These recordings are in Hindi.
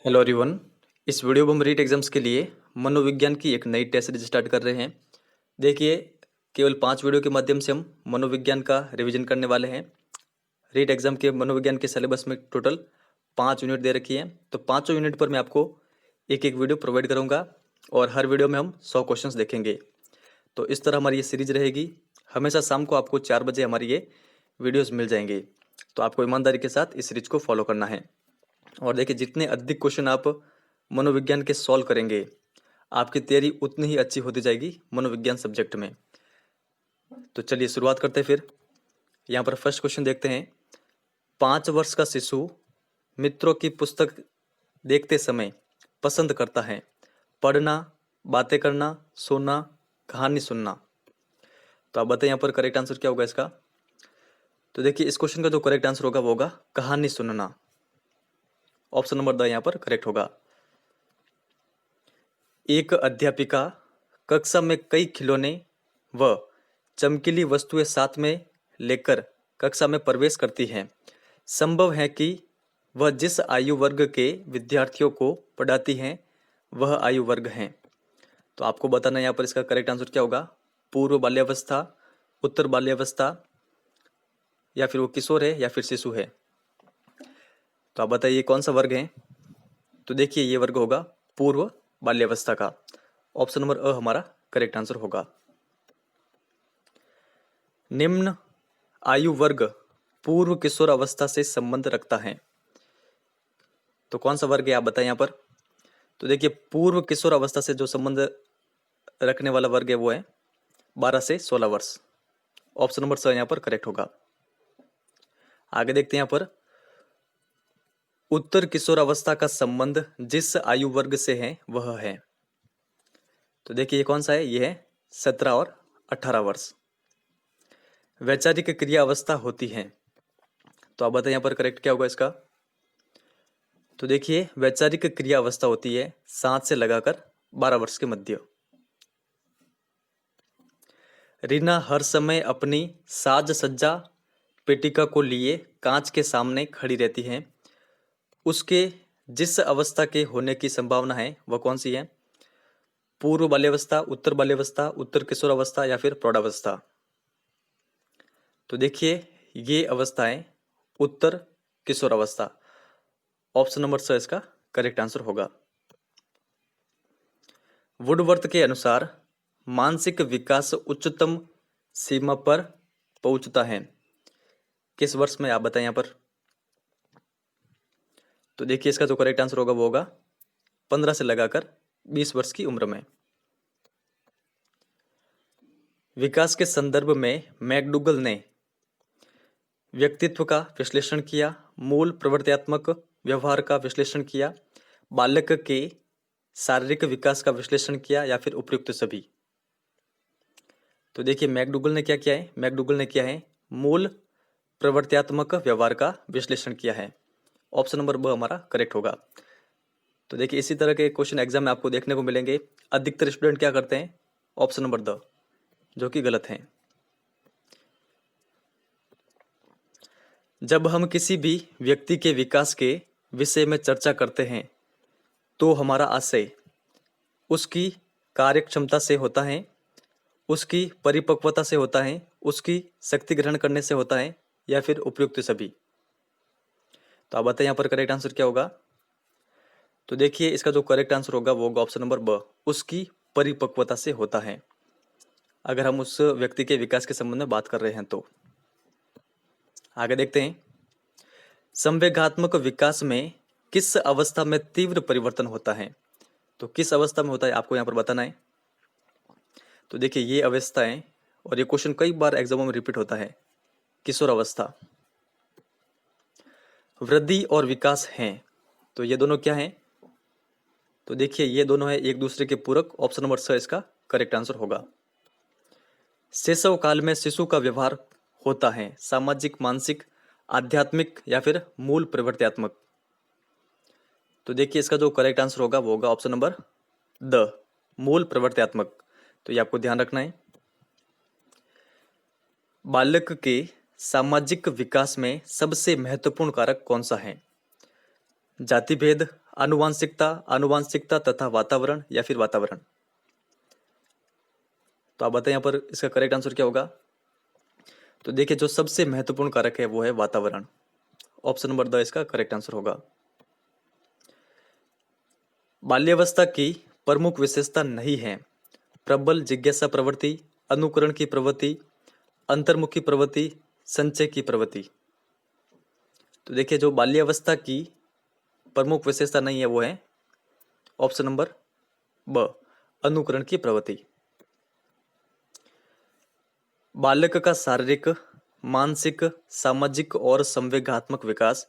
Hello everyone. इस वीडियो में हम रीट एग्जाम्स के लिए मनोविज्ञान की एक नई टेस्ट सीरीज स्टार्ट कर रहे हैं। देखिए, केवल 5 वीडियो के माध्यम से हम मनोविज्ञान का रिवीजन करने वाले हैं। रीट एग्जाम के मनोविज्ञान के सिलेबस में टोटल 5 यूनिट दे रखी है, तो 5 यूनिट पर मैं आपको एक एक वीडियो प्रोवाइड करूंगा और हर वीडियो में हम 100 क्वेश्चंस देखेंगे। तो इस तरह हमारी ये सीरीज रहेगी। हमेशा शाम को आपको 4 बजे हमारी ये वीडियोज़ मिल जाएंगे। तो आपको ईमानदारी के साथ इस सीरीज को फॉलो करना है। और देखिए, जितने अधिक क्वेश्चन आप मनोविज्ञान के सॉल्व करेंगे, आपकी तैयारी उतनी ही अच्छी होती जाएगी मनोविज्ञान सब्जेक्ट में। तो चलिए शुरुआत करते हैं फिर। यहाँ पर फर्स्ट क्वेश्चन देखते हैं। 5 वर्ष का शिशु मित्रों की पुस्तक देखते समय पसंद करता है पढ़ना, बातें करना, सोना, कहानी सुनना। तो आप बताइए यहाँ पर करेक्ट आंसर क्या होगा इसका। तो देखिए, इस क्वेश्चन का जो करेक्ट आंसर होगा वो होगा कहानी सुनना। ऑप्शन नंबर द यहाँ पर करेक्ट होगा। एक अध्यापिका कक्षा में कई खिलौने व चमकीली वस्तुएं साथ में लेकर कक्षा में प्रवेश करती हैं। संभव है कि वह जिस आयु वर्ग के विद्यार्थियों को पढ़ाती हैं वह आयु वर्ग हैं। तो आपको बताना यहाँ पर इसका करेक्ट आंसर क्या होगा। पूर्व बाल्यावस्था, उत्तर बाल्यावस्था, या फिर वो किशोर है या फिर शिशु है। तो आप बताइए कौन सा वर्ग है। तो देखिए, ये वर्ग होगा पूर्व बाल्यावस्था का। ऑप्शन नंबर अ हमारा करेक्ट आंसर होगा। निम्न आयु वर्ग पूर्व किशोर अवस्था से संबंध रखता है। तो कौन सा वर्ग है आप बताएं यहाँ पर। तो देखिए, पूर्व किशोर अवस्था से जो संबंध रखने वाला वर्ग है वो है 12 से 16 वर्ष। ऑप्शन नंबर स यहाँ पर करेक्ट होगा। आगे देखते हैं यहाँ पर, उत्तर किशोर अवस्था का संबंध जिस आयु वर्ग से है वह है। तो देखिए, ये कौन सा है। ये है 17 और 18 वर्ष। वैचारिक क्रिया अवस्था होती है। तो आप बताएं यहाँ पर करेक्ट क्या होगा इसका। तो देखिए, वैचारिक क्रिया अवस्था होती है 7 से लगाकर 12 वर्ष के मध्य। रीना हर समय अपनी साज सज्जा पेटिका को लिए कांच के सामने खड़ी रहती है। उसके जिस अवस्था के होने की संभावना है वह कौन सी है। पूर्व बाल्यावस्था, उत्तर बाल्यावस्था, उत्तर किशोर अवस्था या फिर प्रौढ़ावस्था। तो देखिए, ये अवस्था है उत्तर किशोर अवस्था। ऑप्शन नंबर स इसका करेक्ट आंसर होगा। वुडवर्थ के अनुसार मानसिक विकास उच्चतम सीमा पर पहुंचता है किस वर्ष में, आप बताएं यहाँ पर। तो देखिए, इसका जो करेक्ट आंसर होगा वो होगा 15 से लगाकर 20 वर्ष की उम्र में। विकास के संदर्भ में मैकडूगल ने व्यक्तित्व का विश्लेषण किया, मूल प्रवर्तनात्मक व्यवहार का विश्लेषण किया, बालक के शारीरिक विकास का विश्लेषण किया या फिर उपयुक्त सभी। तो देखिए, मैकडूगल ने क्या किया है। मैकडूगल ने किया है मूल प्रवर्तनात्मक व्यवहार का विश्लेषण किया है। ऑप्शन नंबर ब हमारा करेक्ट होगा। तो देखिए, इसी तरह के क्वेश्चन एग्जाम में आपको देखने को मिलेंगे। अधिकतर स्टूडेंट क्या करते हैं, ऑप्शन नंबर द, जो कि गलत है। जब हम किसी भी व्यक्ति के विकास के विषय में चर्चा करते हैं तो हमारा आशय उसकी कार्यक्षमता से होता है, उसकी परिपक्वता से होता है, उसकी शक्ति ग्रहण करने से होता है या फिर उपयुक्त सभी। तो आप बताएं यहाँ पर करेक्ट आंसर क्या होगा। तो देखिए, इसका जो करेक्ट आंसर होगा वो होगा ऑप्शन नंबर ब, उसकी परिपक्वता से होता है, अगर हम उस व्यक्ति के विकास के संबंध में बात कर रहे हैं तो। आगे देखते हैं, संवेगात्मक विकास में किस अवस्था में तीव्र परिवर्तन होता है। तो किस अवस्था में होता है आपको यहाँ पर बताना है। तो देखिए, ये अवस्था है और ये क्वेश्चन कई बार एग्जामों में रिपीट होता है। किशोर अवस्था, वृद्धि और विकास हैं, तो ये दोनों क्या हैं। तो देखिए, ये दोनों है एक दूसरे के पूरक। ऑप्शन नंबर स इसका करेक्ट आंसर होगा। शैशव काल में शिशु का व्यवहार होता है सामाजिक, मानसिक, आध्यात्मिक या फिर मूल प्रवृत्त्यात्मक। तो देखिए, इसका जो करेक्ट आंसर होगा वो होगा ऑप्शन नंबर द, मूल प्रवृत्त्यात्मक। तो ये आपको ध्यान रखना है। बालक के सामाजिक विकास में सबसे महत्वपूर्ण कारक कौन सा है। जाति भेद, आनुवांशिकता तथा वातावरण या फिर वातावरण। तो आप बताएं यहाँ पर इसका करेक्ट आंसर क्या होगा। तो देखिए जो सबसे महत्वपूर्ण कारक है वो है वातावरण। ऑप्शन नंबर द इसका करेक्ट आंसर होगा। बाल्यावस्था की प्रमुख विशेषता नहीं है प्रबल जिज्ञासा प्रवृत्ति, अनुकरण की प्रवृत्ति, अंतर्मुखी प्रवृत्ति, संचय की प्रवृत्ति। तो देखिए जो बाल्यावस्था की प्रमुख विशेषता नहीं है वो है ऑप्शन नंबर ब, अनुकरण की प्रवृत्ति। बालक का शारीरिक, मानसिक, सामाजिक और संवेगात्मक विकास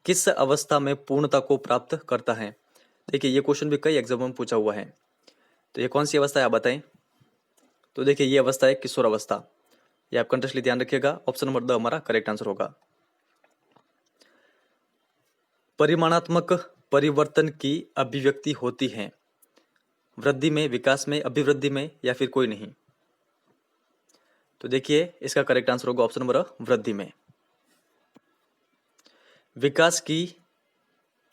किस अवस्था में पूर्णता को प्राप्त करता है। देखिए ये क्वेश्चन भी कई एग्जाम में पूछा हुआ है। तो ये कौन सी अवस्था है आप बताएं। तो देखिए ये अवस्था है किशोर अवस्था। ये आप कंटेस्टली ध्यान रखिएगा। ऑप्शन नंबर द हमारा करेक्ट आंसर होगा। परिमाणात्मक परिवर्तन की अभिव्यक्ति होती है वृद्धि में, विकास में, अभिवृद्धि में या फिर कोई नहीं। तो देखिए इसका करेक्ट आंसर होगा ऑप्शन नंबर वृद्धि में। विकास की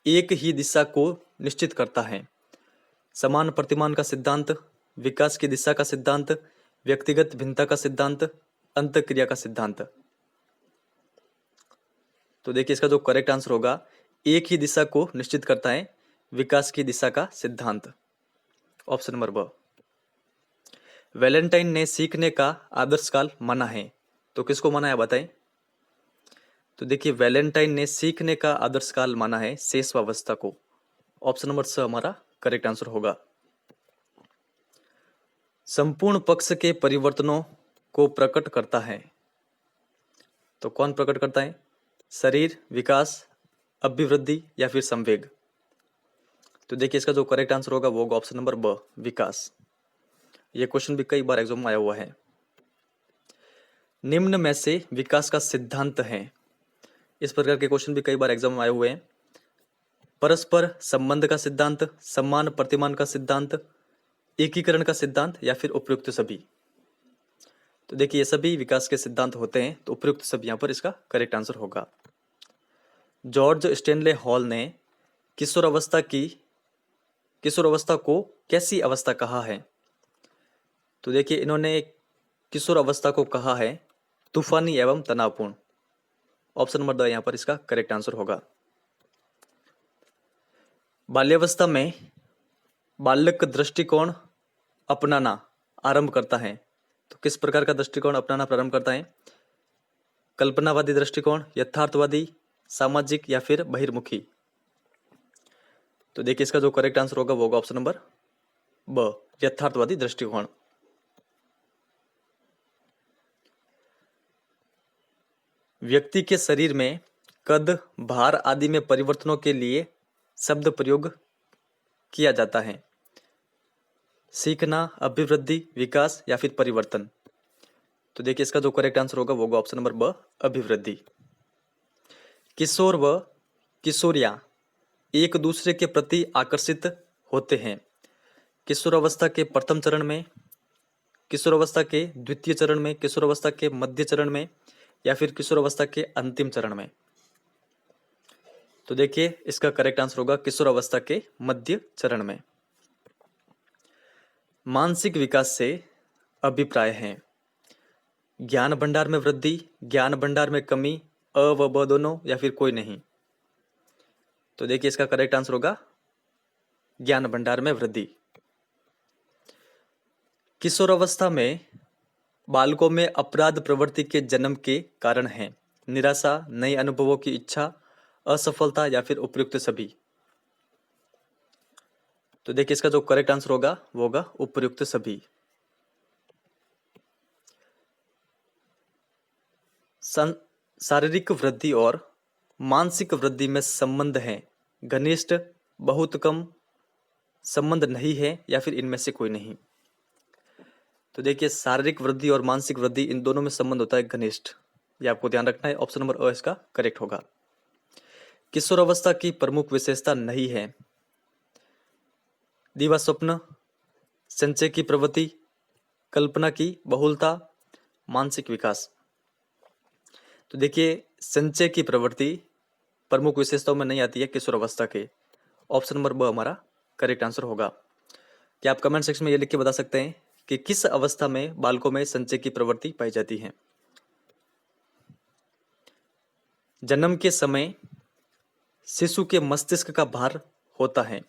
एक ही दिशा को निश्चित करता है समान प्रतिमान का सिद्धांत, विकास की दिशा का सिद्धांत, व्यक्तिगत भिन्नता का सिद्धांत, अंतःक्रिया का सिद्धांत। तो देखिए इसका जो करेक्ट आंसर होगा एक ही दिशा को निश्चित करता है विकास की दिशा का सिद्धांत। ऑप्शन नंबर ब। वैलेंटाइन ने सीखने का आदर्श काल माना है। तो किसको माना है बताएं। तो देखिए वैलेंटाइन ने सीखने का आदर्श काल माना है शैशवावस्था को। ऑप्शन नंबर स हमारा करेक्ट आंसर होगा। संपूर्ण पक्ष के परिवर्तनों को प्रकट करता है। तो कौन प्रकट करता है। शरीर, विकास, अभिवृद्धि या फिर संवेग। तो देखिए इसका जो करेक्ट आंसर होगा वो होगा ऑप्शन नंबर ब, विकास। ये क्वेश्चन भी कई बार एग्जाम में आया हुआ है। निम्न में से विकास का सिद्धांत है। इस प्रकार के क्वेश्चन भी कई बार एग्जाम में आए हुए हैं। परस्पर संबंध का सिद्धांत, समान प्रतिमान का सिद्धांत, एकीकरण का सिद्धांत या फिर उपयुक्त सभी। तो देखिए ये सभी विकास के सिद्धांत होते हैं। तो उपयुक्त सभी यहाँ पर इसका करेक्ट आंसर होगा। जॉर्ज स्टेनले हॉल ने किशोर अवस्था को कैसी अवस्था कहा है। तो देखिए इन्होंने किशोर अवस्था को कहा है तूफानी एवं तनावपूर्ण। ऑप्शन नंबर द यहाँ पर इसका करेक्ट आंसर होगा। बाल्यावस्था में बालक दृष्टिकोण अपनाना आरंभ करता है। तो किस प्रकार का दृष्टिकोण अपनाना प्रारंभ करता है। कल्पनावादी दृष्टिकोण, यथार्थवादी, सामाजिक या फिर बहिर्मुखी। तो देखिए इसका जो करेक्ट आंसर होगा वो होगा ऑप्शन नंबर ब, यथार्थवादी दृष्टिकोण। व्यक्ति के शरीर में कद, भार आदि में परिवर्तनों के लिए शब्द प्रयोग किया जाता है। सीखना, अभिवृद्धि, विकास या फिर परिवर्तन। तो देखिए इसका जो करेक्ट आंसर होगा वो होगा ऑप्शन नंबर ब, अभिवृद्धि। किशोर व किशोरियां एक दूसरे के प्रति आकर्षित होते हैं। किशोर अवस्था के प्रथम चरण में, किशोर अवस्था के द्वितीय चरण में, किशोर अवस्था के मध्य चरण में या फिर किशोर अवस्था के अंतिम चरण में। तो देखिए इसका करेक्ट आंसर होगा किशोर अवस्था के मध्य चरण में। मानसिक विकास से अभिप्राय है ज्ञान भंडार में वृद्धि, ज्ञान भंडार में कमी, अ व ब दोनों या फिर कोई नहीं। तो देखिए इसका करेक्ट आंसर होगा ज्ञान भंडार में वृद्धि। किशोर अवस्था में बालकों में अपराध प्रवृत्ति के जन्म के कारण है निराशा, नए अनुभवों की इच्छा, असफलता या फिर उपयुक्त सभी। तो देखिए इसका जो करेक्ट आंसर होगा वो होगा उपयुक्त सभी। शारीरिक वृद्धि और मानसिक वृद्धि में संबंध है घनिष्ठ, बहुत कम, संबंध नहीं है या फिर इनमें से कोई नहीं। तो देखिए शारीरिक वृद्धि और मानसिक वृद्धि इन दोनों में संबंध होता है घनिष्ठ। ये आपको ध्यान रखना है। ऑप्शन नंबर अ इसका करेक्ट होगा। किशोर अवस्था की प्रमुख विशेषता नहीं है दीवा स्वप्न, संचय की प्रवृत्ति, कल्पना की बहुलता, मानसिक विकास। तो देखिए संचय की प्रवृत्ति प्रमुख विशेषताओं में नहीं आती है किशोर अवस्था के। ऑप्शन नंबर ब हमारा करेक्ट आंसर होगा। क्या आप कमेंट सेक्शन में ये लिख के बता सकते हैं कि किस अवस्था में बालकों में संचय की प्रवृत्ति पाई जाती है? जन्म के समय शिशु के मस्तिष्क का भार होता है,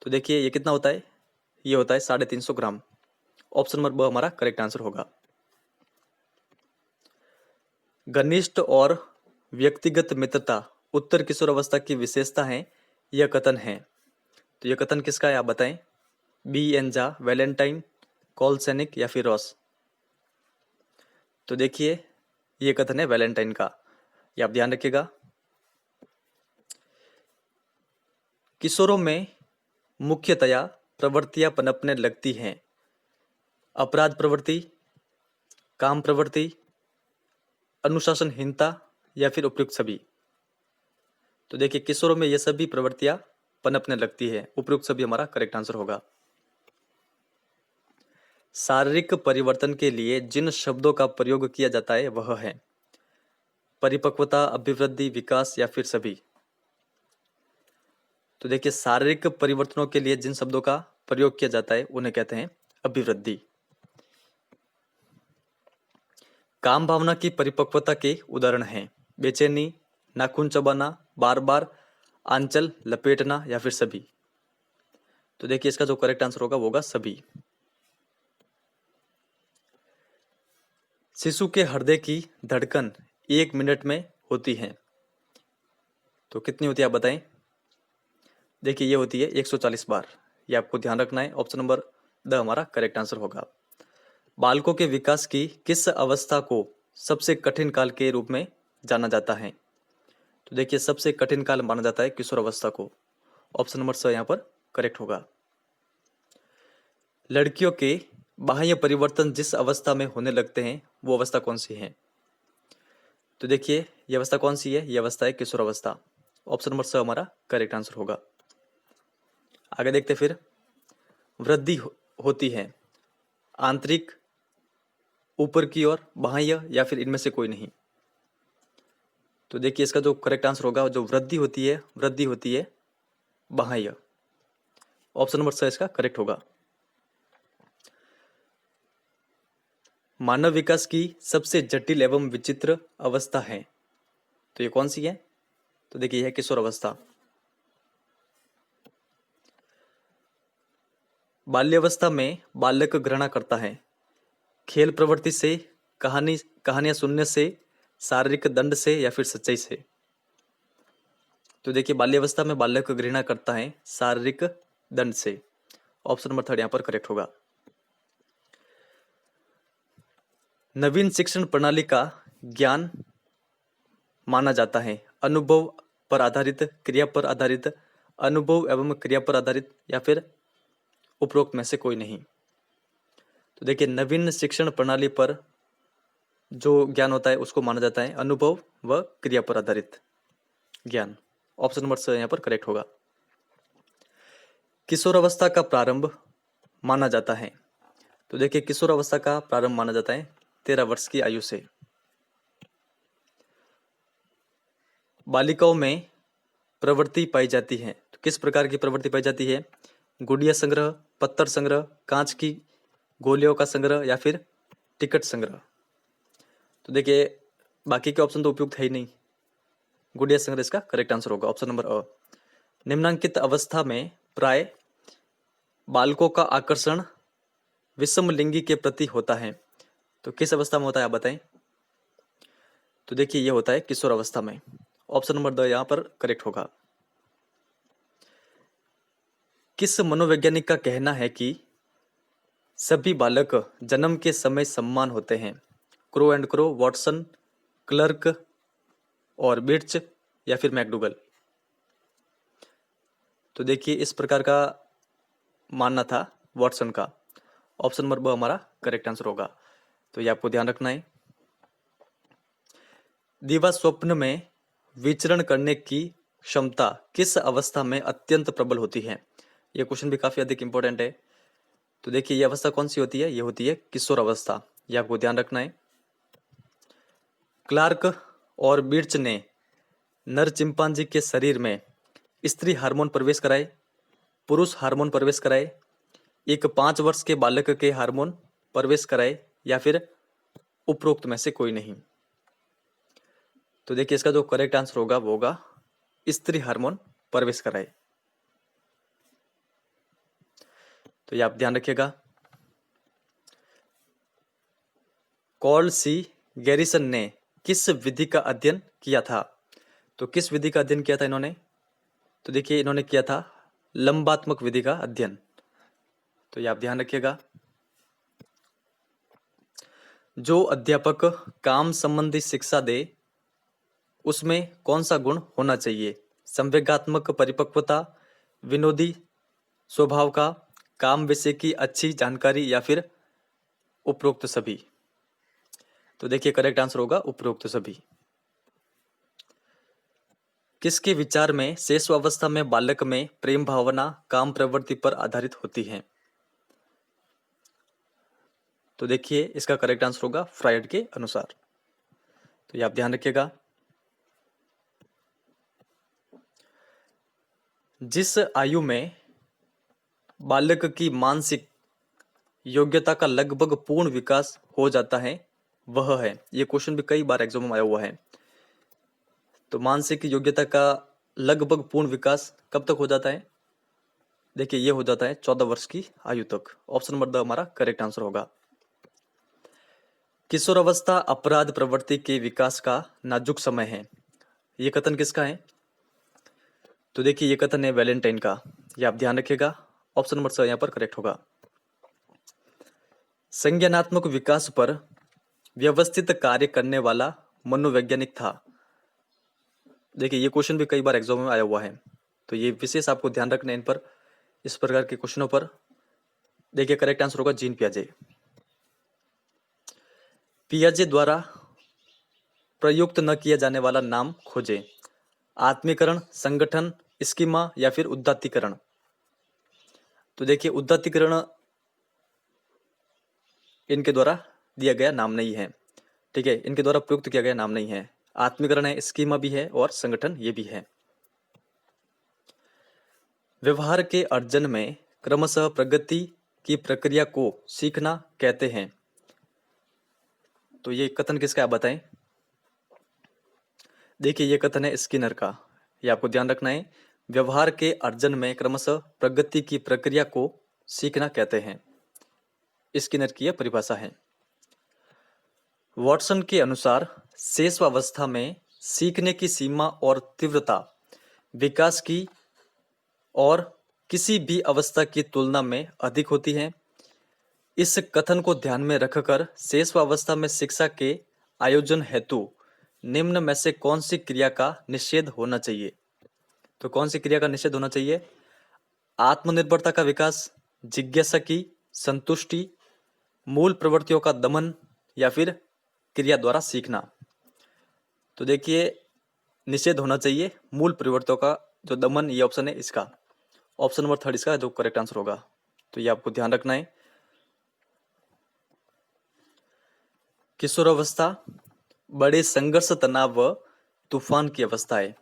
तो देखिए ये कितना होता है, ये होता है 350 ग्राम। ऑप्शन नंबर ब हमारा करेक्ट आंसर होगा। घनिष्ठ और व्यक्तिगत मित्रता उत्तर किशोर अवस्था की विशेषता है, यह कथन है। तो यह कथन किसका है आप बताएं? बी एंजा, वैलेंटाइन, कॉलसेनिक या फिर रॉस? तो देखिए ये कथन है वैलेंटाइन का, ये आप ध्यान रखिएगा। किशोरों में मुख्यतया प्रवृत्तियां पनपने लगती हैं, अपराध प्रवृत्ति, काम प्रवृत्ति, अनुशासनहीनता या फिर उपयुक्त सभी? तो देखिए किशोरों में ये सभी प्रवृत्तियां पनपने लगती है, उपयुक्त सभी हमारा करेक्ट आंसर होगा। शारीरिक परिवर्तन के लिए जिन शब्दों का प्रयोग किया जाता है वह है परिपक्वता, अभिवृद्धि, विकास या फिर सभी? तो देखिए शारीरिक परिवर्तनों के लिए जिन शब्दों का प्रयोग किया जाता है उन्हें कहते हैं अभिवृद्धि। काम भावना की परिपक्वता के उदाहरण हैं बेचैनी, नाखून चबाना, बार बार आंचल लपेटना या फिर सभी? तो देखिए इसका जो करेक्ट आंसर होगा वो होगा सभी। शिशु के हृदय की धड़कन 1 मिनट में होती है, तो कितनी होती है आप बताएं? देखिए ये होती है 140 बार, ये आपको ध्यान रखना है। ऑप्शन नंबर द हमारा करेक्ट आंसर होगा। बालकों के विकास की किस अवस्था को सबसे कठिन काल के रूप में जाना जाता है? तो देखिए सबसे कठिन काल माना जाता है किशोर अवस्था को। ऑप्शन नंबर स यहाँ पर करेक्ट होगा। लड़कियों के बाह्य परिवर्तन जिस अवस्था में होने लगते हैं वो अवस्था कौन सी है? तो देखिए ये अवस्था कौन सी है? ये अवस्था है किशोर अवस्था। ऑप्शन नंबर स हमारा करेक्ट आंसर होगा। आगे देखते फिर। वृद्धि होती है आंतरिक, ऊपर की ओर, बाह्य या फिर इनमें से कोई नहीं? तो देखिए इसका जो करेक्ट आंसर होगा, जो वृद्धि होती है बाह्य। ऑप्शन नंबर स इसका करेक्ट होगा। मानव विकास की सबसे जटिल एवं विचित्र अवस्था है, तो ये कौन सी है? तो देखिए यह किशोर अवस्था। बाल्यावस्था में बालक घृणा करता है खेल प्रवृत्ति से, कहानियां सुनने से, शारीरिक दंड से या फिर सच्चाई से? तो देखिए बाल्यावस्था में बालक घृणा करता है शारीरिक दंड से। ऑप्शन नंबर 3 यहाँ पर करेक्ट होगा। नवीन शिक्षण प्रणाली का ज्ञान माना जाता है अनुभव पर आधारित, क्रिया पर आधारित, अनुभव एवं क्रिया पर आधारित या फिर उपरोक्त में से कोई नहीं? तो देखिए नवीन शिक्षण प्रणाली पर जो ज्ञान होता है उसको माना जाता है अनुभव व क्रिया पर आधारित ज्ञान। ऑप्शन नंबर स यहाँ पर करेक्ट होगा। किशोर अवस्था का प्रारंभ माना जाता है, तो देखिए किशोर अवस्था का प्रारंभ माना जाता है 13 वर्ष की आयु से। बालिकाओं में प्रवृत्ति पाई जाती है, तो किस प्रकार की प्रवृत्ति पाई जाती है? गुड़िया संग्रह, पत्थर संग्रह, कांच की गोलियों का संग्रह या फिर टिकट संग्रह? तो देखिए बाकी के ऑप्शन तो उपयुक्त है ही नहीं, गुड़िया संग्रह इसका करेक्ट आंसर होगा। ऑप्शन नंबर अ। निम्नांकित अवस्था में प्राय बालकों का आकर्षण विषम लिंगी के प्रति होता है, तो किस अवस्था में होता है आप बताएं? तो देखिए ये होता है किशोर अवस्था में। ऑप्शन नंबर द यहाँ पर करेक्ट होगा। किस मनोवैज्ञानिक का कहना है कि सभी बालक जन्म के समय समान होते हैं? Crow and crow, Watson, clerk और बिर्च या फिर मैकडूगल? तो देखिए इस प्रकार का मानना था वॉटसन का। ऑप्शन नंबर ब हमारा करेक्ट आंसर होगा, तो ये आपको ध्यान रखना है। दिवा स्वप्न में विचरण करने की क्षमता किस अवस्था में अत्यंत प्रबल होती है? ये क्वेश्चन भी काफी अधिक इंपॉर्टेंट है। तो देखिए ये अवस्था कौन सी होती है? ये होती है किशोर अवस्था, ये आपको ध्यान रखना है। क्लार्क और बिर्च ने नर चिंपांजी के शरीर में स्त्री हार्मोन प्रवेश कराए, पुरुष हार्मोन प्रवेश कराए, एक 5 वर्ष के बालक के हार्मोन प्रवेश कराए, या फिर उपरोक्त में से कोई नहीं। तो देखिए इसका जो करेक्ट आंसर होगा वो होगा स्त्री हार्मोन प्रवेश कराए। तो ये आप ध्यान रखिएगा। कॉल सी गैरिसन ने किस विधि का अध्ययन किया था? तो किस विधि का अध्ययन किया था इन्होंने? तो देखिए इन्होंने किया था लंबात्मक विधि का अध्ययन। तो ये आप ध्यान रखिएगा। जो अध्यापक काम संबंधी शिक्षा दे उसमें कौन सा गुण होना चाहिए? संवेगात्मक परिपक्वता, विनोदी स्वभाव का, काम विषय की अच्छी जानकारी, या फिर उपरोक्त सभी। तो देखिए करेक्ट आंसर होगा उपरोक्त सभी। किसके विचार में शैशवावस्था में बालक में प्रेम भावना काम प्रवृत्ति पर आधारित होती है? तो देखिए इसका करेक्ट आंसर होगा फ्रायड के अनुसार। तो ये आप ध्यान रखिएगा। जिस आयु में बालक की मानसिक योग्यता का लगभग पूर्ण विकास हो जाता है वह है, ये क्वेश्चन भी कई बार एग्जाम में आया हुआ है। तो मानसिक योग्यता का लगभग पूर्ण विकास कब तक हो जाता है? देखिए ये हो जाता है 14 वर्ष की आयु तक। ऑप्शन नंबर द हमारा करेक्ट आंसर होगा। किशोरावस्था अपराध प्रवृत्ति के विकास का नाजुक समय है, ये कथन किसका है? तो देखिए ये कथन है वैलेंटाइन का। ये आप ध्यान रखिएगा। ऑप्शन नंबर स यहाँ पर करेक्ट होगा। संज्ञानात्मक विकास पर व्यवस्थित कार्य करने वाला मनोवैज्ञानिक था। देखिए ये क्वेश्चन भी कई बार एग्जाम में आया हुआ है, तो ये विशेष आपको ध्यान रखना है इन पर, इस प्रकार के क्वेश्चनों पर। देखिए करेक्ट आंसर होगा जीन पियाजे। पियाजे द्वारा प्रयुक्त न किया जाने वाला नाम खोजे। आत्मीकरण, संगठन, स्कीमा, या फिर उदात्तीकरण। तो देखिए उदात्तीकरण इनके द्वारा दिया गया नाम नहीं है, ठीक है, इनके द्वारा प्रयुक्त किया गया नाम नहीं है। आत्मीकरण है, स्कीमा भी है, और संगठन ये भी है। व्यवहार के अर्जन में क्रमशः प्रगति की प्रक्रिया को सीखना कहते हैं। तो ये कथन किसका आप बताएं? देखिए ये कथन है स्किनर का। ये आपको ध्यान रखना है। व्यवहार के अर्जन में क्रमशः प्रगति की प्रक्रिया को सीखना कहते हैं, स्किनर की यह परिभाषा है। वॉटसन के अनुसार शैशवावस्था में सीखने की सीमा और तीव्रता विकास की और किसी भी अवस्था की तुलना में अधिक होती है। इस कथन को ध्यान में रखकर शैशवावस्था में शिक्षा के आयोजन हेतु निम्न में से कौन सी क्रिया का निषेध होना चाहिए? तो कौन सी क्रिया का निषेध होना चाहिए? आत्मनिर्भरता का विकास, जिज्ञासा की संतुष्टि, मूल प्रवृत्तियों का दमन, या फिर क्रिया द्वारा सीखना। तो देखिए निषेध होना चाहिए मूल प्रवृत्तियों का जो दमन, ये ऑप्शन है इसका। ऑप्शन नंबर 3 इसका जो करेक्ट आंसर होगा। तो ये आपको ध्यान रखना है। किशोरावस्था बड़े संघर्ष, तनाव व तूफान की अवस्था है।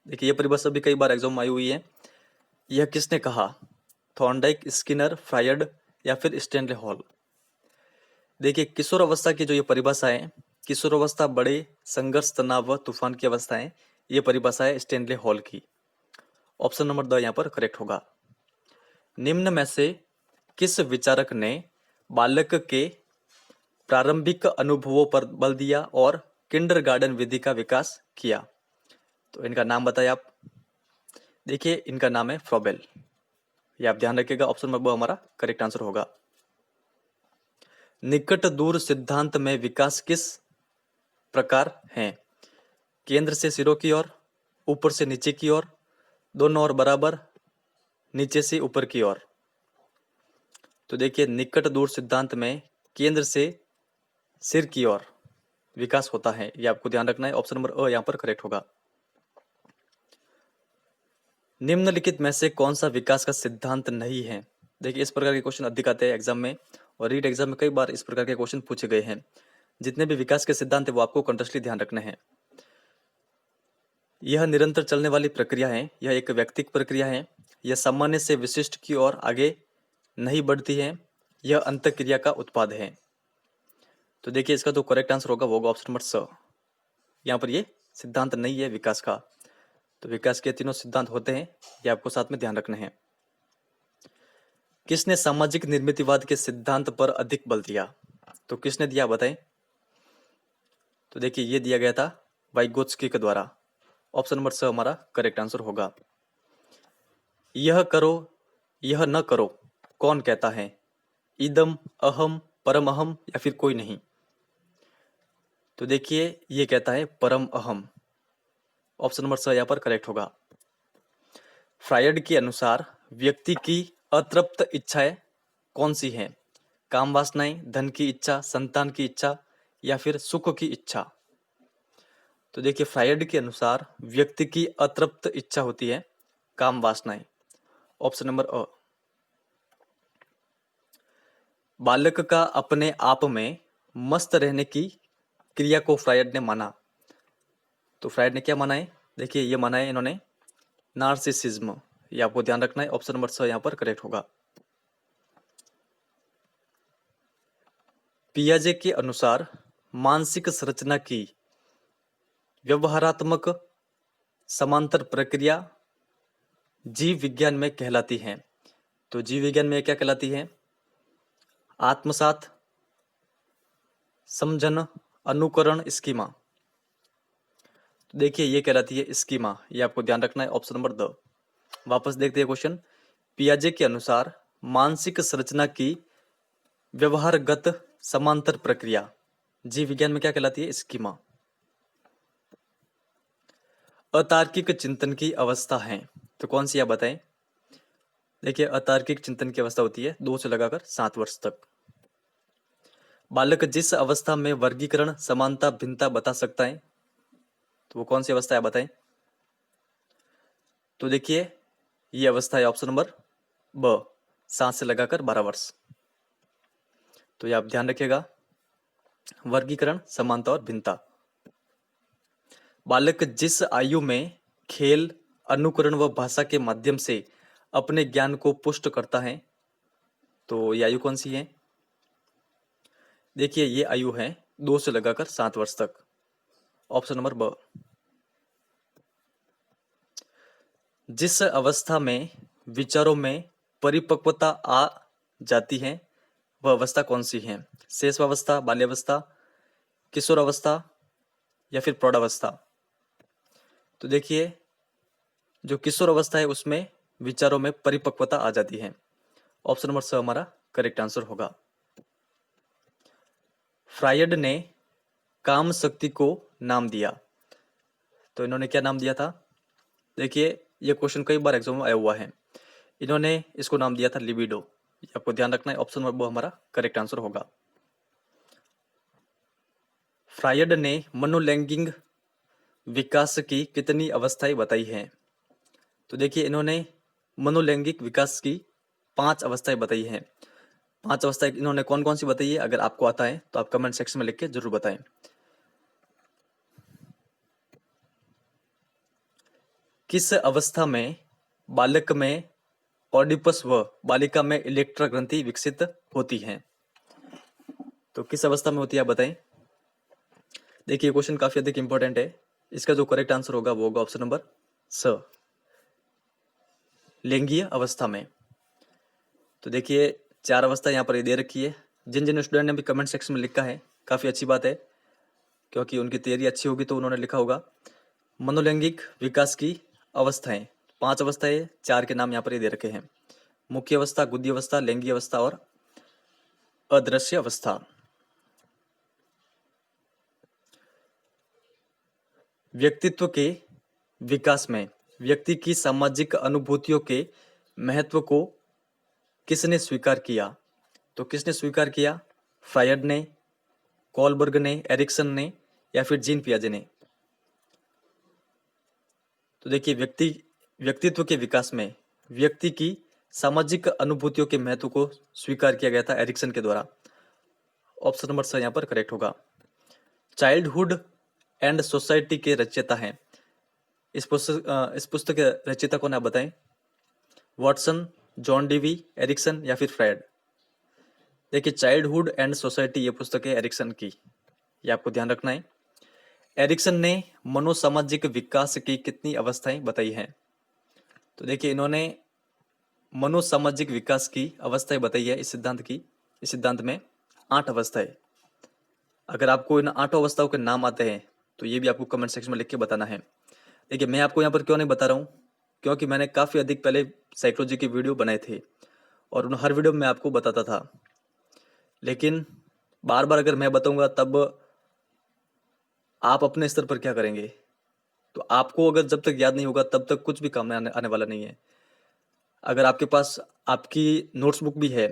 देखिए ये परिभाषा भी कई बार एग्जाम में आई हुई है। यह किसने कहा? थॉर्नडाइक, स्किनर, फ्रायड, या फिर स्टैनले हॉल। देखिए किशोर अवस्था की जो ये परिभाषा है, किशोर अवस्था बड़े संघर्ष, तनाव व तूफान की अवस्था है, ये परिभाषा है स्टैनले हॉल की। ऑप्शन नंबर 2 यहाँ पर करेक्ट होगा। निम्न में से किस विचारक ने बालक के प्रारंभिक अनुभवों पर बल दिया और किंडरगार्टन विधि का विकास किया? तो इनका नाम बताइए आप। देखिए इनका नाम है फ्रॉबेल। ये आप ध्यान रखिएगा। ऑप्शन नंबर 2 हमारा करेक्ट आंसर होगा। निकट दूर सिद्धांत में विकास किस प्रकार है? केंद्र से सिरों की ओर, ऊपर से नीचे की ओर, दोनों ओर बराबर, नीचे से ऊपर की ओर। तो देखिए निकट दूर सिद्धांत में केंद्र से सिर की ओर विकास होता है, ये आपको ध्यान रखना है। ऑप्शन नंबर अ यहाँ पर करेक्ट होगा। निम्नलिखित में से कौन सा विकास का सिद्धांत नहीं है? देखिए इस प्रकार के क्वेश्चन अधिक आते हैं एग्जाम में, और रीट एग्जाम में कई बार इस प्रकार के क्वेश्चन पूछे गए हैं। जितने भी विकास के सिद्धांत है वो आपको कंटिन्यूअसली ध्यान रखने हैं। यह निरंतर चलने वाली प्रक्रिया है, यह एक व्यक्तिक प्रक्रिया है, यह सामान्य से विशिष्ट की ओर आगे नहीं बढ़ती है, यह अंतःक्रिया का उत्पाद है। तो देखिए इसका जो करेक्ट आंसर होगा वो होगा ऑप्शन नंबर स। यहाँ पर ये सिद्धांत नहीं है विकास का। तो विकास के तीनों सिद्धांत होते हैं, ये आपको साथ में ध्यान रखने हैं। किसने सामाजिक निर्मितिवाद के सिद्धांत पर अधिक बल दिया? तो किसने दिया बताएं? तो देखिए ये दिया गया था वाइगोत्स्की के द्वारा। ऑप्शन नंबर स हमारा करेक्ट आंसर होगा। यह करो यह न करो कौन कहता है? इदम, अहम, परम अहम या फिर कोई नहीं? तो देखिए ये कहता है परम अहम। ऑप्शन नंबर स यहाँ पर करेक्ट होगा। फ्रायड के अनुसार व्यक्ति की अतृप्त इच्छाएं कौन सी हैं? काम वासनाएं, धन की इच्छा, संतान की इच्छा या फिर सुख की इच्छा? तो देखिए फ्रायड के अनुसार व्यक्ति की अतृप्त इच्छा होती है काम वासनाएं। ऑप्शन नंबर अ। बालक का अपने आप में मस्त रहने की क्रिया को फ्रायड ने माना। तो फ्रायड ने क्या माना है? देखिए ये माना है इन्होंने नार्सिसिज्म। ये आपको ध्यान रखना है। ऑप्शन नंबर स यहाँ पर करेक्ट होगा। पियाजे के अनुसार मानसिक संरचना की व्यवहारात्मक समांतर प्रक्रिया जीव विज्ञान में कहलाती है। तो जीव विज्ञान में क्या कहलाती है? आत्मसात, समझन, अनुकरण, स्कीमा। तो देखिए ये कहलाती है स्कीमा। ये आपको ध्यान रखना है। Option number the. वापस देखते हैं क्वेश्चन। पियाजे के अनुसार मानसिक संरचना की व्यवहारगत समांतर प्रक्रिया जीव विज्ञान में क्या कहलाती है? स्कीमा। अतार्किक चिंतन की अवस्था है तो कौन सी आप बताएं? देखिए अतार्किक चिंतन की अवस्था होती है 2 से लगाकर 7 वर्ष तक। बालक जिस अवस्था में वर्गीकरण, समानता, भिन्नता बता सकता है तो वो कौन सी अवस्था है बताएं? तो देखिए ये अवस्था है ऑप्शन नंबर ब, 7 से लगाकर 12 वर्ष। तो ये आप ध्यान रखिएगा, वर्गीकरण, समानता और भिन्नता। बालक जिस आयु में खेल, अनुकरण व भाषा के माध्यम से अपने ज्ञान को पुष्ट करता है तो ये आयु कौन सी है? देखिए ये आयु है 2 से लगाकर 7 वर्ष तक। ऑप्शन नंबर ब। जिस अवस्था में विचारों में परिपक्वता आ जाती है वह अवस्था कौन सी है? शेषावस्था, बाल्यावस्था, किशोरावस्था या फिर प्रौढ़ावस्था? तो देखिए जो किशोर अवस्था है उसमें विचारों में परिपक्वता आ जाती है। ऑप्शन नंबर स हमारा करेक्ट आंसर होगा। फ्रायड ने काम शक्ति को नाम दिया तो इन्होंने क्या नाम दिया था? देखिए ये क्वेश्चन कई बार एग्जाम में आया हुआ है। इन्होंने इसको नाम दिया था लिबिडो। आपको ध्यान रखना है। ऑप्शन नंबर ब हमारा करेक्ट आंसर होगा। फ्रायड ने मनोलैंगिक विकास की कितनी अवस्थाएं बताई हैं? तो देखिए इन्होंने मनोलैंगिक विकास की 5 अवस्थाएं बताई हैं। 5 अवस्थाएं इन्होंने कौन कौन सी बताई है? अगर आपको आता है तो आप कमेंट सेक्शन में लिख के जरूर बताएं। किस अवस्था में बालक में ऑडिपस व बालिका में इलेक्ट्रा ग्रंथि विकसित होती है? तो किस अवस्था में होती है आप बताएं? देखिए क्वेश्चन काफी अधिक इंपॉर्टेंट है। इसका जो करेक्ट आंसर होगा वो होगा ऑप्शन नंबर स, लिंगीय अवस्था में। तो देखिए 4 अवस्था यहाँ पर दे रखी है। जिन जिन स्टूडेंट ने भी कमेंट सेक्शन में लिखा है काफी अच्छी बात है, क्योंकि उनकी तैयारी अच्छी होगी तो उन्होंने लिखा होगा मनोलैंगिक विकास की अवस्थाएं। 5 अवस्थाएं, 4 के नाम यहाँ पर दे रखे हैं। मुख्य अवस्था, गुदी अवस्था, लैंगिक अवस्था और अदृश्य अवस्था। व्यक्तित्व के विकास में व्यक्ति की सामाजिक अनुभूतियों के महत्व को किसने स्वीकार किया? तो किसने स्वीकार किया? फ्रायड ने, कोलबर्ग ने, एरिक्सन ने या फिर जीन पियाजे ने? तो देखिए व्यक्तित्व के विकास में व्यक्ति की सामाजिक अनुभूतियों के महत्व को स्वीकार किया गया था एरिक्सन के द्वारा। ऑप्शन नंबर स यहाँ पर करेक्ट होगा। चाइल्डहुड एंड सोसाइटी के रचयिता हैं, इस पुस्तक के रचयिता कौन है आप बताएं? वॉटसन, जॉन डीवी, एरिक्सन या फिर फ्रायड? देखिए, चाइल्डहुड एंड सोसाइटी ये पुस्तक है एरिक्सन की, ये आपको ध्यान रखना है। एरिक्सन ने मनोसामाजिक विकास की कितनी अवस्थाएं बताई हैं? तो देखिए, इन्होंने मनोसामाजिक विकास की अवस्थाएं बताई है इस सिद्धांत में 8 अवस्थाएं। अगर आपको इन 8 अवस्थाओं के नाम आते हैं तो ये भी आपको कमेंट सेक्शन में लिख के बताना है। देखिए, मैं आपको यहाँ पर क्यों नहीं बता रहा हूँ, क्योंकि मैंने काफ़ी अधिक पहले साइकोलॉजी की वीडियो बनाए थे और उन हर वीडियो में आपको बताता था, लेकिन बार बार अगर मैं बताऊंगा तब आप अपने स्तर पर क्या करेंगे? तो आपको अगर जब तक याद नहीं होगा तब तक कुछ भी काम में आने वाला नहीं है। अगर आपके पास आपकी नोट्स बुक भी है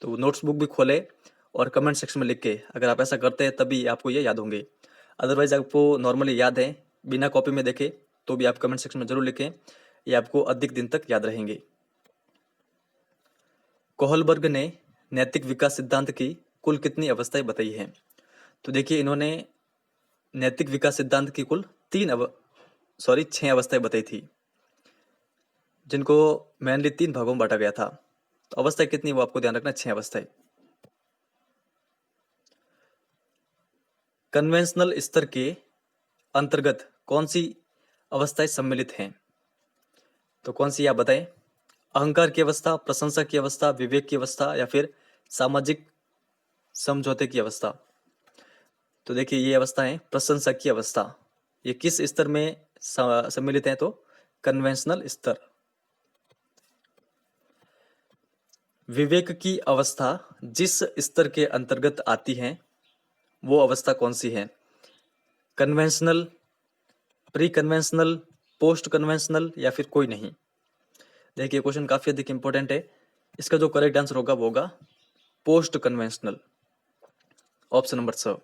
तो नोट्स बुक भी खोले और कमेंट सेक्शन में लिख के, अगर आप ऐसा करते हैं तभी आपको ये याद होंगे। अदरवाइज आपको नॉर्मली याद है बिना कॉपी में देखे तो भी आप कमेंट सेक्शन में जरूर लिखें, ये आपको अधिक दिन तक याद रहेंगे। कोहलबर्ग ने नैतिक विकास सिद्धांत की कुल कितनी अवस्थाएं बताई हैं? तो देखिए, इन्होंने नैतिक विकास सिद्धांत की कुल 6 अवस्थाएं बताई थी, जिनको मेनली 3 भागों में बांटा गया था। तो अवस्थाएं कितनी वो आपको ध्यान रखना, 6 अवस्थाएं। कन्वेंशनल स्तर के अंतर्गत कौन सी अवस्थाएं सम्मिलित हैं? तो कौन सी आप बताएं? अहंकार की अवस्था, प्रशंसा की अवस्था, विवेक की अवस्था या फिर सामाजिक समझौते की अवस्था? तो देखिए, ये अवस्था है प्रशंसा की अवस्था। ये किस स्तर में सम्मिलित है? तो कन्वेंशनल स्तर। विवेक की अवस्था जिस स्तर के अंतर्गत आती है वो अवस्था कौन सी है? Conventional, pre conventional, post conventional या फिर कोई नहीं? देखिए, क्वेश्चन काफी अधिक इंपॉर्टेंट है। इसका जो करेक्ट आंसर होगा वो होगा पोस्ट कन्वेंशनल, ऑप्शन नंबर 6।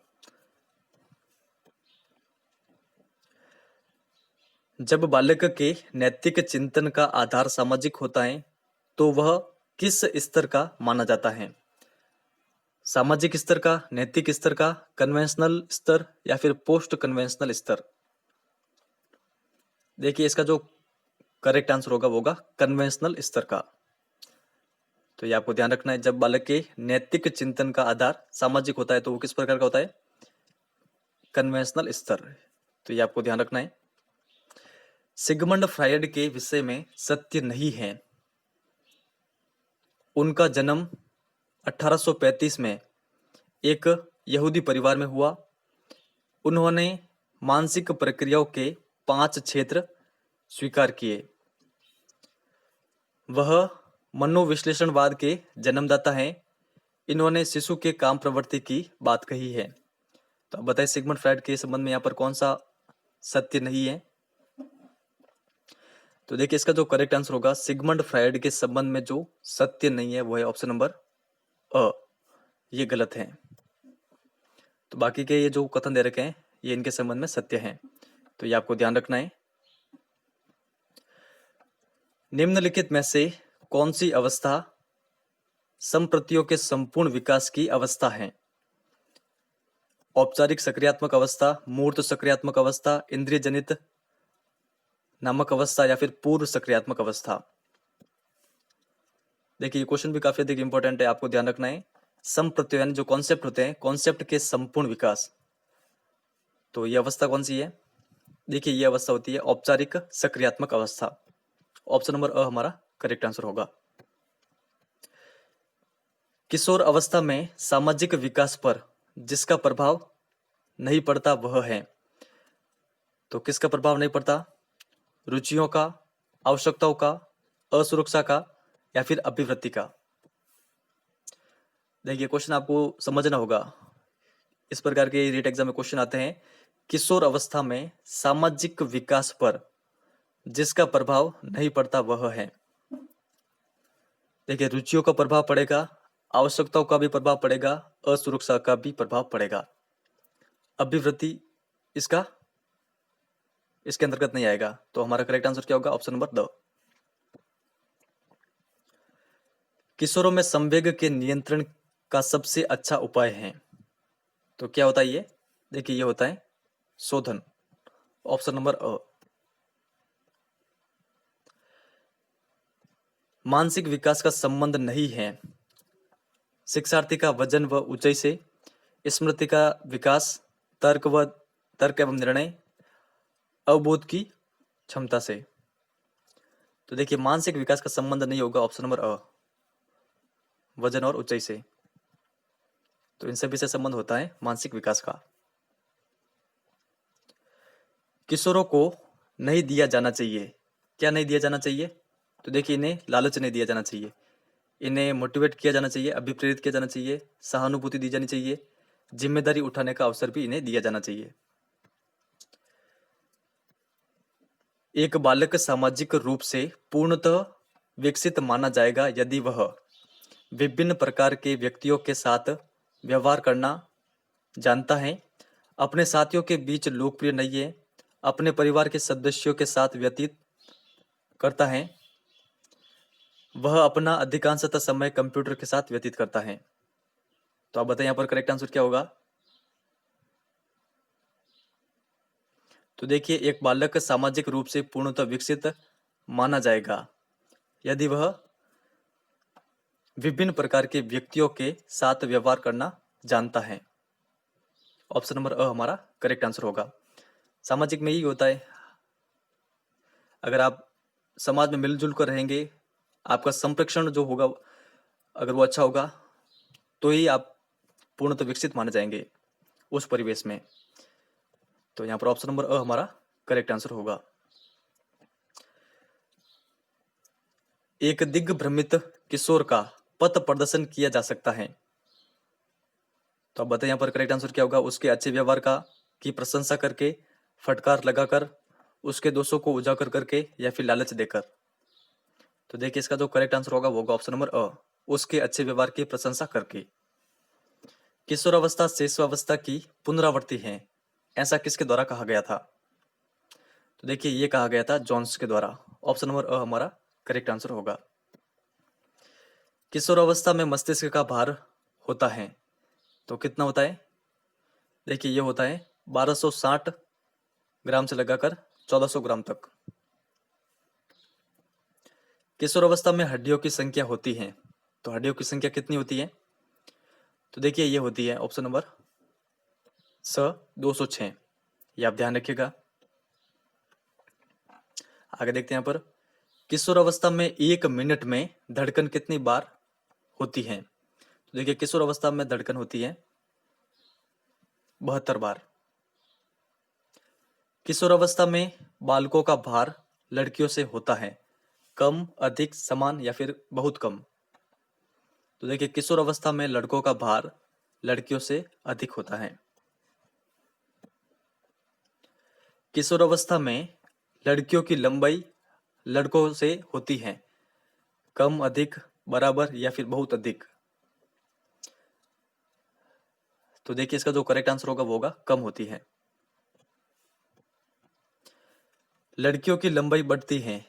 जब बालक के नैतिक चिंतन का आधार सामाजिक होता है तो वह किस स्तर का माना जाता है? सामाजिक स्तर का, नैतिक स्तर का, कन्वेंशनल स्तर या फिर पोस्ट कन्वेंशनल स्तर? देखिए, इसका जो करेक्ट आंसर होगा वो होगा कन्वेंशनल स्तर का। तो ये आपको ध्यान रखना है, जब बालक के नैतिक चिंतन का आधार सामाजिक होता है तो वो किस प्रकार का होता है? कन्वेंशनल स्तर। तो ये आपको ध्यान रखना है। सिगमंड फ्रायड के विषय में सत्य नहीं है। उनका जन्म 1835 में एक यहूदी परिवार में हुआ। उन्होंने मानसिक प्रक्रियाओं के 5 क्षेत्र स्वीकार किए। वह मनोविश्लेषणवाद के जन्मदाता हैं। इन्होंने शिशु के काम प्रवृत्ति की बात कही है। तो अब बताइए, सिगमंड फ्रायड के संबंध में यहाँ पर कौन सा सत्य नहीं है? तो देखिए, इसका जो करेक्ट आंसर होगा सिगमंड फ्रायड के संबंध में जो सत्य नहीं है वो है ऑप्शन नंबर अ। ये गलत है। तो बाकी के ये जो कथन दे रखे हैं ये इनके संबंध में सत्य हैं। तो ये आपको ध्यान रखना है। निम्नलिखित में से कौन सी अवस्था संप्रतियों के संपूर्ण विकास की अवस्था है? औपचारिक सक्रियात्मक अवस्था, मूर्त सक्रियात्मक अवस्था, इंद्रिय जनित नामक अवस्था या फिर पूर्व सक्रियात्मक अवस्था? देखिए, ये क्वेश्चन भी काफी अधिक इंपॉर्टेंट है, आपको ध्यान रखना है। संप्रत्यय यानी जो कॉन्सेप्ट होते हैं, कॉन्सेप्ट के संपूर्ण विकास, तो ये अवस्था कौन सी है? देखिए, ये अवस्था होती है औपचारिक सक्रियात्मक अवस्था। ऑप्शन नंबर अ हमारा करेक्ट आंसर होगा। किशोर अवस्था में सामाजिक विकास पर जिसका प्रभाव नहीं पड़ता वह है? तो किसका प्रभाव नहीं पड़ता? रुचियों का, आवश्यकताओं का, असुरक्षा का या फिर अभिवृत्ति का? देखिए, क्वेश्चन आपको समझना होगा। इस प्रकार के रीट एग्जाम में क्वेश्चन आते हैं, किशोर अवस्था में सामाजिक विकास पर जिसका प्रभाव नहीं पड़ता वह है। देखिए, रुचियों का प्रभाव पड़ेगा, आवश्यकताओं का भी प्रभाव पड़ेगा, असुरक्षा का भी प्रभाव पड़ेगा। अभिवृत्ति इसके अंतर्गत नहीं आएगा। तो हमारा करेक्ट आंसर क्या होगा? Option number the. किशोरों में संवेग के नियंत्रण का सबसे अच्छा उपाय है? तो क्या होता है ये? देखिए, ये होता है शोधन, ऑप्शन नंबर अ। मानसिक विकास का संबंध नहीं है शिक्षार्थी का वजन व ऊंचाई से, स्मृति का विकास तर्क एवं निर्णय, अवबोध की क्षमता से। तो देखिए मानसिक विकास का संबंध नहीं होगा ऑप्शन नंबर अ, वजन और ऊंचाई से। तो इन सभी से संबंध होता है मानसिक विकास का। किशोरों को नहीं दिया जाना चाहिए, क्या नहीं दिया जाना चाहिए? तो देखिए इन्हें लालच नहीं दिया जाना चाहिए, इन्हें मोटिवेट किया जाना चाहिए, अभिप्रेरित किया जाना चाहिए, सहानुभूति दी जानी चाहिए, जिम्मेदारी उठाने का अवसर भी इन्हें दिया जाना चाहिए। एक बालक सामाजिक रूप से पूर्णतः विकसित माना जाएगा यदि वह विभिन्न प्रकार के व्यक्तियों के साथ व्यवहार करना जानता है, अपने साथियों के बीच लोकप्रिय नहीं है, अपने परिवार के सदस्यों के साथ व्यतीत करता है, वह अपना अधिकांशतः समय कंप्यूटर के साथ व्यतीत करता है। तो आप बताएं यहाँ पर करेक्ट आंसर क्या होगा? तो देखिए एक बालक सामाजिक रूप से पूर्णतः विकसित माना जाएगा यदि वह विभिन्न प्रकार के व्यक्तियों के साथ व्यवहार करना जानता है। ऑप्शन नंबर अ हमारा करेक्ट आंसर होगा। सामाजिक में यही होता है, अगर आप समाज में मिलजुल कर रहेंगे, आपका संप्रेक्षण जो होगा अगर वो अच्छा होगा तो ही आप पूर्णतः विकसित माने जाएंगे उस परिवेश में। तो यहाँ पर ऑप्शन नंबर अ हमारा करेक्ट आंसर होगा। एक दिग्भ्रमित किशोर का पथ प्रदर्शन किया जा सकता है। तो अब बताइए यहाँ पर करेक्ट आंसर क्या होगा? उसके अच्छे व्यवहार का की प्रशंसा करके, फटकार लगाकर, उसके दोषों को उजागर करके, या फिर लालच देकर। तो देखिए इसका जो करेक्ट आंसर होगा वो होगा ऑप्शन नंबर अ, उसके अच्छे व्यवहार की प्रशंसा करके। किशोरावस्था शैशवावस्था की पुनरावृत्ति है, ऐसा किसके द्वारा कहा गया था? तो देखिए ये कहा गया था जॉन्स के द्वारा। ऑप्शन नंबर अ हमारा करेक्ट आंसर होगा। किशोरावस्था में मस्तिष्क का भार होता है, तो कितना होता है? देखिए ये होता है 1260 ग्राम से लगाकर 1400 ग्राम तक। किशोरावस्था में हड्डियों की संख्या होती है, तो हड्डियों की संख्या कितनी होती है? तो देखिए ये होती है ऑप्शन नंबर स 206, ये आप ध्यान रखिएगा। आगे देखते हैं यहाँ पर, किशोरावस्था में 1 मिनट में धड़कन कितनी बार होती है? तो देखिए किशोरावस्था में धड़कन होती है 72 बार। किशोरावस्था में बालकों का भार लड़कियों से होता है कम, अधिक, समान या फिर बहुत कम? तो देखिए किशोरावस्था में लड़कों का भार लड़कियों से अधिक होता है। किशोरावस्था में लड़कियों की लंबाई लड़कों से होती है कम, अधिक, बराबर या फिर बहुत अधिक? तो देखिए इसका जो करेक्ट आंसर होगा वो होगा कम होती है। लड़कियों की लंबाई बढ़ती है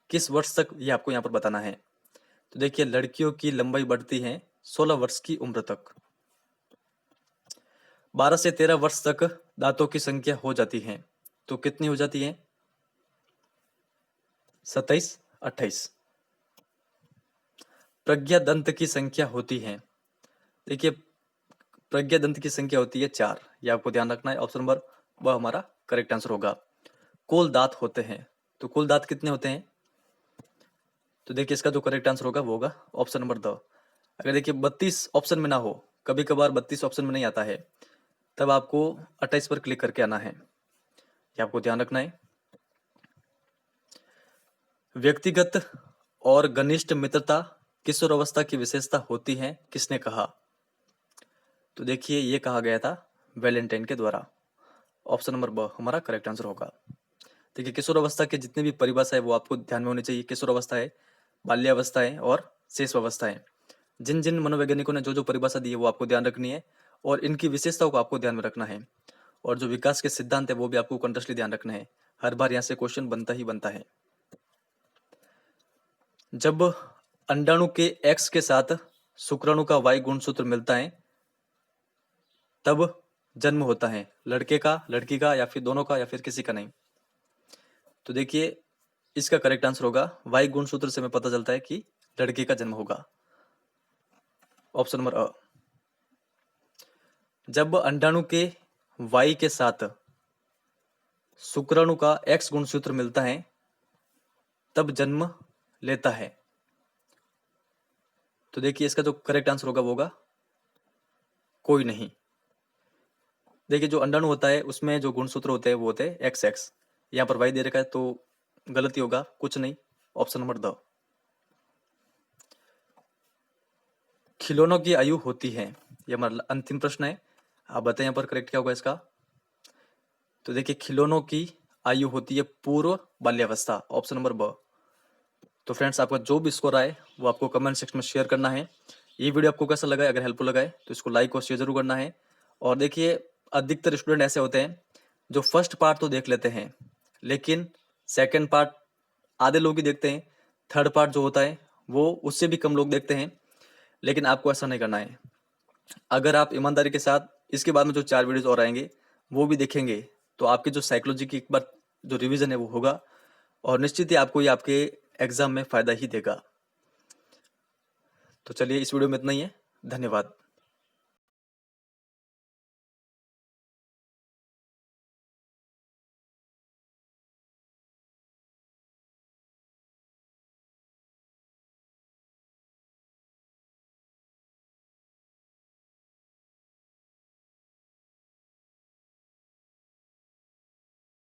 किस वर्ष तक, ये आपको यहाँ पर बताना है। तो देखिए लड़कियों की लंबाई बढ़ती है 16 वर्ष की उम्र तक। 12 से 13 वर्ष तक दांतों की संख्या हो जाती है, तो कितनी हो जाती है? 27, 28। प्रज्ञा दंत की संख्या होती है, देखिए प्रज्ञा दंत की संख्या होती है 4, ये आपको ध्यान रखना है। ऑप्शन नंबर वह हमारा करेक्ट आंसर होगा। कुल दांत होते हैं, तो कुल दांत कितने होते हैं? तो देखिए इसका जो करेक्ट आंसर होगा वो होगा ऑप्शन नंबर द। अगर देखिए 32 ऑप्शन में ना हो, कभी कभार 32 ऑप्शन में नहीं आता है, तब आपको 28 पर क्लिक करके आना है, ये आपको ध्यान रखना है। व्यक्तिगत और घनिष्ठ मित्रता किशोरावस्था की विशेषता होती है, किसने कहा? तो देखिए ये कहा गया था वैलेंटाइन के द्वारा। ऑप्शन नंबर ब हमारा करेक्ट आंसर होगा। देखिए किशोरावस्था के जितने भी परिभाषा है वो आपको ध्यान में होनी चाहिए। किशोरावस्था है, बाल्यावस्था है और शेषावस्था है। जिन जिन मनोवैज्ञानिकों ने जो जो परिभाषा दी है वो आपको ध्यान रखनी है और इनकी विशेषताओं को आपको ध्यान में रखना है। और जो विकास के सिद्धांत है वो भी आपको कंटिन्यूअसली ध्यान रखना है। हर बार यहाँ से क्वेश्चन बनता ही बनता है। जब अंडाणु के एक्स के साथ शुक्राणु का वाई गुणसूत्र मिलता है तब जन्म होता है लड़के का, लड़की का, या फिर दोनों का, या फिर किसी का नहीं? तो देखिए इसका करेक्ट आंसर होगा वाई गुणसूत्र से हमें पता चलता है कि लड़के का जन्म होगा। ऑप्शन नंबर अ। जब अंडाणु के वाई के साथ शुक्राणु का एक्स गुणसूत्र मिलता है तब जन्म लेता है। तो देखिए इसका जो करेक्ट आंसर होगा वो होगा कोई नहीं। देखिए जो अंडाणु होता है उसमें जो गुणसूत्र होते हैं वो होते हैं एक्स एक्स, यहाँ पर वाई दे रखा है तो गलती होगा, कुछ नहीं। Option number the. खिलौनों की आयु होती है, ये हमारा अंतिम प्रश्न है। आप बताएं यहाँ पर करेक्ट क्या होगा इसका। तो देखिए खिलौनों की आयु होती है पूर्व बाल्यावस्था। ऑप्शन नंबर ब। तो फ्रेंड्स आपका जो भी स्कोर आए वो आपको कमेंट सेक्शन में शेयर करना है। ये वीडियो आपको कैसा लगा, अगर हेल्पफुल लगा है तो इसको लाइक और शेयर जरूर करना है। और देखिए अधिकतर स्टूडेंट ऐसे होते हैं जो फर्स्ट पार्ट तो देख लेते हैं लेकिन सेकंड पार्ट आधे लोग ही देखते हैं, थर्ड पार्ट जो होता है वो उससे भी कम लोग देखते हैं। लेकिन आपको ऐसा नहीं करना है। अगर आप ईमानदारी के साथ इसके बाद में जो 4 वीडियोस और आएंगे वो भी देखेंगे तो आपकी जो साइकोलॉजी की एक बार जो रिवीजन है वो होगा और निश्चित ही आपको ये आपके एग्जाम में फायदा ही देगा। तो चलिए इस वीडियो में इतना ही है। धन्यवाद।